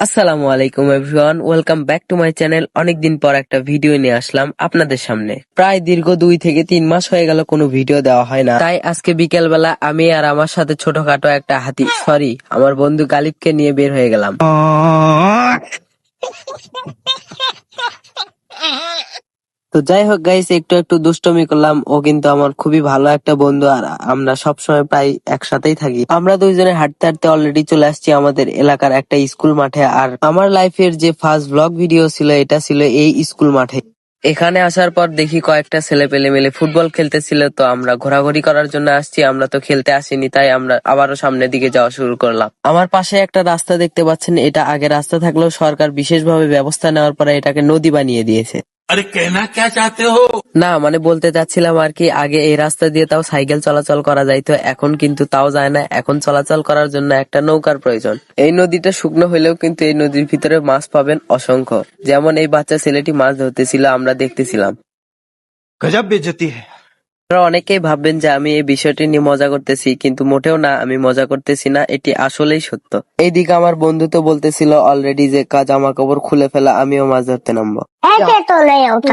আসসালামু আলাইকুম everyone, welcome back to my channel. অনেকদিন পর একটা ভিডিও নিয়ে আসলাম আপনাদের সামনে। প্রায় দীর্ঘ 2 থেকে 3 মাস হয়ে গেল কোনো ভিডিও দেওয়া হয় না, তাই আজকে বিকেল বেলা আমি আর আমার সাথে ছোটখাটো একটা হাতি আমার বন্ধু গালিবকে নিয়ে বের হয়ে গেলাম। তো যাই হোক গাইস, একটু একটু দুষ্টমি করলাম। ও কিন্তু আমার খুবই ভালো একটা বন্ধু, আর আমরা সবসময় প্রায় একসাথেই থাকি। আমরা দুইজনে হাঁটতে হাঁটতে অলরেডি চলে আসছি আমাদের এলাকার একটা স্কুল মাঠে। আর আমার লাইফের যে ফার্স্ট ব্লগ ভিডিও ছিল, এটা ছিল এই স্কুল মাঠে। এখানে আসার পর দেখি কয়েকটা ছেলে পেলে মিলে ফুটবল খেলতেছিল, তো আমরা ঘোরাঘুরি করার জন্য আসছি। আমরা তো খেলতে আসিনি, তাই আমরা আবারও সামনের দিকে যাওয়া শুরু করলাম। আমার পাশে একটা রাস্তা দেখতে পাচ্ছেন, এটা আগে রাস্তা থাকলেও সরকার বিশেষভাবে ব্যবস্থা নেওয়ার পরে এটাকে নদী বানিয়ে দিয়েছে। अरे कहना क्या चाहते हो? না মানে বলতে চাচ্ছিলাম আর কি, আগে এই রাস্তা দিয়ে তাও সাইকেল চলাচল করা যাইতো, এখন কিন্তু তাও যায় না। এখন চলাচল করার জন্য একটা নৌকার প্রয়োজন। এই নদীটা শুকনো হইলেও কিন্তু এই নদীর ভিতরে মাছ পাবেন অসংখ্য। যেমন এই বাচ্চা ছেলেটি মাছ ধরতেছিল, আমরা দেখতেছিলাম। गजब बेइज्जती है। আপনারা অনেকেই ভাববেন যে আমি এই বিষয়টি নিয়ে মজা করতেছি, কিন্তু মোটেও না, আমি মজা করতেছি না, এটি আসলেই সত্য। এইদিকে আমার বন্ধু তো বলতেছিল অলরেডি যে জামা কাপড় খুলে ফেলা, আমিও মাছ ধরতে নামবো। ऐसे तो नहीं होता।